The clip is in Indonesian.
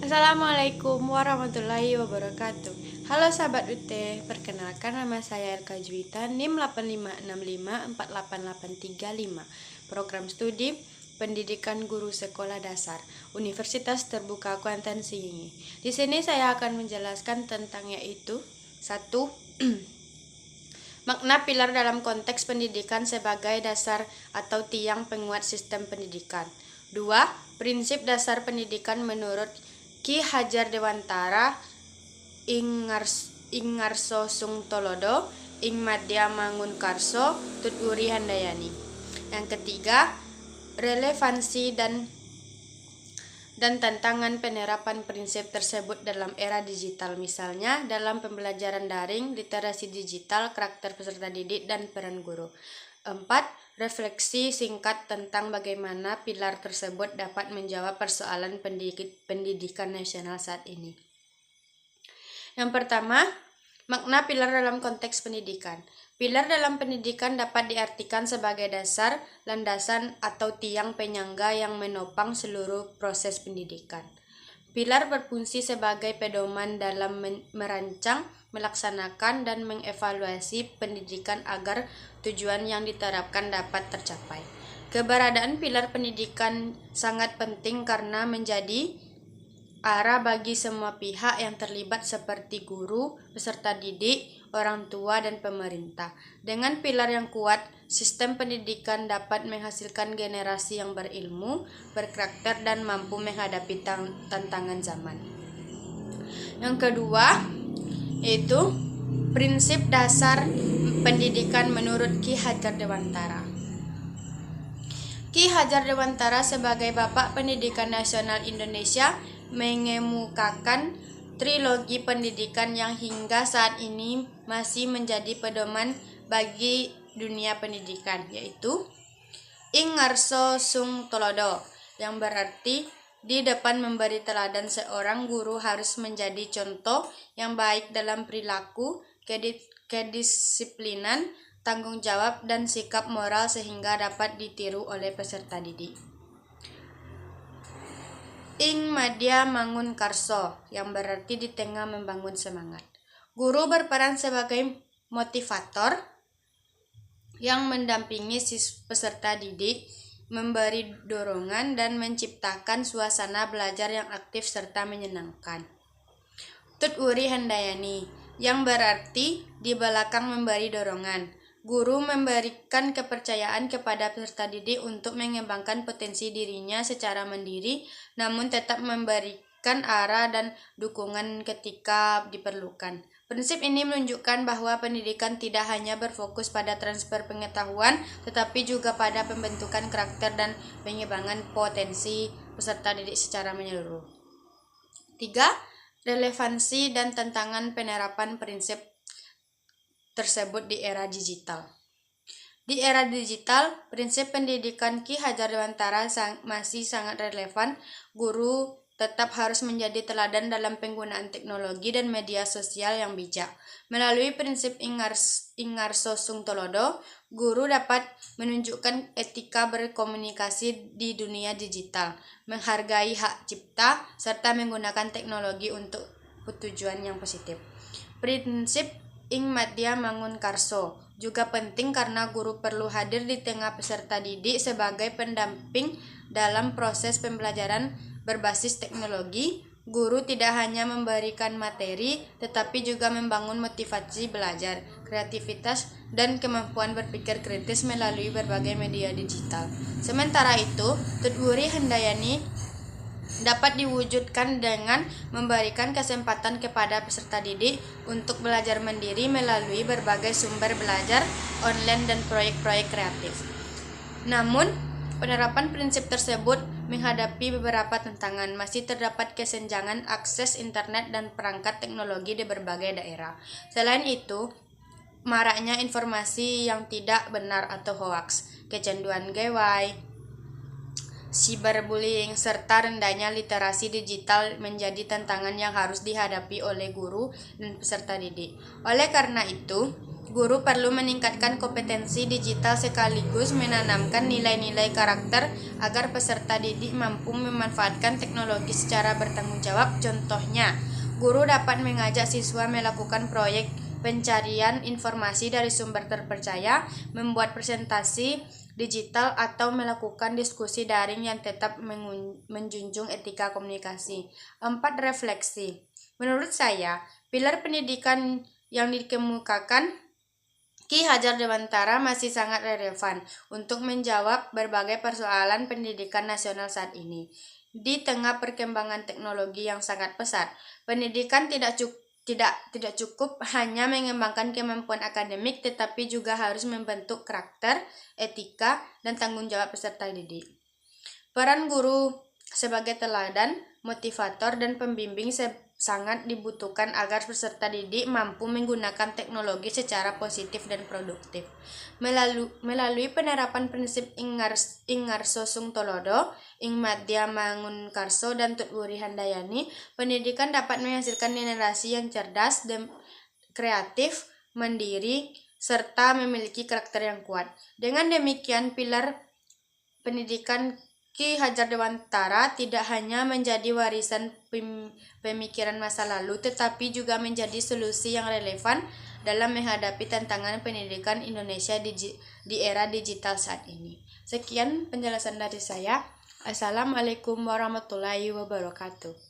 Assalamualaikum warahmatullahi wabarakatuh. Halo sahabat UT, perkenalkan nama saya Elka Juwita, NIM 8565488835. Program studi Pendidikan Guru Sekolah Dasar, Universitas Terbuka Kuantan Singingi. Di sini saya akan menjelaskan tentang yaitu 1. Makna pilar dalam konteks pendidikan sebagai dasar atau tiang penguat sistem pendidikan. 2. Prinsip dasar pendidikan menurut Ki Hajar Dewantara ing Ngarso Sung Tolodo ing Madya Mangunkarso Tut Uri Handayani. Yang ketiga, relevansi dan tantangan penerapan prinsip tersebut dalam era digital, misalnya dalam pembelajaran daring, literasi digital, karakter peserta didik, dan peran guru. 4. Refleksi singkat tentang bagaimana pilar tersebut dapat menjawab persoalan pendidikan nasional saat ini. Yang pertama, makna pilar dalam konteks pendidikan. Pilar dalam pendidikan dapat diartikan sebagai dasar, landasan, atau tiang penyangga yang menopang seluruh proses pendidikan. Pilar berfungsi sebagai pedoman dalam merancang, melaksanakan, dan mengevaluasi pendidikan agar tujuan yang diterapkan dapat tercapai. Keberadaan pilar pendidikan sangat penting karena menjadi arah bagi semua pihak yang terlibat seperti guru, peserta didik, orang tua, dan pemerintah. Dengan pilar yang kuat, sistem pendidikan dapat menghasilkan generasi yang berilmu, berkarakter, dan mampu menghadapi tantangan zaman. Yang kedua, yaitu prinsip dasar pendidikan menurut Ki Hajar Dewantara. Ki Hajar Dewantara sebagai Bapak Pendidikan Nasional Indonesia mengemukakan trilogi pendidikan yang hingga saat ini masih menjadi pedoman bagi dunia pendidikan, yaitu ing Ngarso Sung Tolodo, yang berarti di depan memberi teladan. Seorang guru harus menjadi contoh yang baik dalam perilaku, kedisiplinan, tanggung jawab, dan sikap moral sehingga dapat ditiru oleh peserta didik. Ing Madya Mangunkarso, yang berarti di tengah membangun semangat. Guru berperan sebagai motivator yang mendampingi peserta didik, memberi dorongan, dan menciptakan suasana belajar yang aktif serta menyenangkan. Tut Uri Handayani, yang berarti di belakang memberi dorongan. Guru memberikan kepercayaan kepada peserta didik untuk mengembangkan potensi dirinya secara mandiri, namun tetap memberikan arah dan dukungan ketika diperlukan. Prinsip ini menunjukkan bahwa pendidikan tidak hanya berfokus pada transfer pengetahuan, tetapi juga pada pembentukan karakter dan pengembangan potensi peserta didik secara menyeluruh. 3. Relevansi dan tantangan penerapan prinsip tersebut di era digital. Di era digital, prinsip pendidikan Ki Hajar Dewantara masih sangat relevan. Guru tetap harus menjadi teladan dalam penggunaan teknologi dan media sosial yang bijak. Melalui prinsip ing Ngarso Sung Tolodo, guru dapat menunjukkan etika berkomunikasi di dunia digital, menghargai hak cipta, serta menggunakan teknologi untuk tujuan yang positif. Prinsip ing Madya Mangunkarso juga penting karena guru perlu hadir di tengah peserta didik sebagai pendamping dalam proses pembelajaran berbasis teknologi. Guru tidak hanya memberikan materi, tetapi juga membangun motivasi belajar, kreativitas, dan kemampuan berpikir kritis melalui berbagai media digital. Sementara itu, Tut Uri Handayani dapat diwujudkan dengan memberikan kesempatan kepada peserta didik untuk belajar mandiri melalui berbagai sumber belajar online dan proyek-proyek kreatif. Namun, penerapan prinsip tersebut menghadapi beberapa tantangan. Masih terdapat kesenjangan akses internet dan perangkat teknologi di berbagai daerah. Selain itu, maraknya informasi yang tidak benar atau hoaks, kecanduan gawai, cyberbullying, serta rendahnya literasi digital menjadi tantangan yang harus dihadapi oleh guru dan peserta didik. Oleh karena itu, Guru perlu meningkatkan kompetensi digital sekaligus menanamkan nilai-nilai karakter agar peserta didik mampu memanfaatkan teknologi secara bertanggung jawab. Contohnya, guru dapat mengajak siswa melakukan proyek pencarian informasi dari sumber terpercaya, membuat presentasi digital, atau melakukan diskusi daring yang tetap menjunjung etika komunikasi. 4. Refleksi. Menurut saya, pilar pendidikan yang dikemukakan Ki Hajar Dewantara masih sangat relevan untuk menjawab berbagai persoalan pendidikan nasional saat ini. Di tengah perkembangan teknologi yang sangat pesat, pendidikan tidak cukup hanya mengembangkan kemampuan akademik, tetapi juga harus membentuk karakter, etika, dan tanggung jawab peserta didik. Peran guru sebagai teladan, motivator, dan pembimbing sangat dibutuhkan agar peserta didik mampu menggunakan teknologi secara positif dan produktif. Melalui penerapan prinsip Ingarso Sungtolodo, Ing Madya Mangunkarso, dan Tutwuri Handayani, pendidikan dapat menghasilkan generasi yang cerdas, kreatif, mandiri, serta memiliki karakter yang kuat. Dengan demikian, pilar pendidikan Ki Hajar Dewantara tidak hanya menjadi warisan pemikiran masa lalu, tetapi juga menjadi solusi yang relevan dalam menghadapi tantangan pendidikan Indonesia di era digital saat ini. Sekian penjelasan dari saya. Assalamualaikum warahmatullahi wabarakatuh.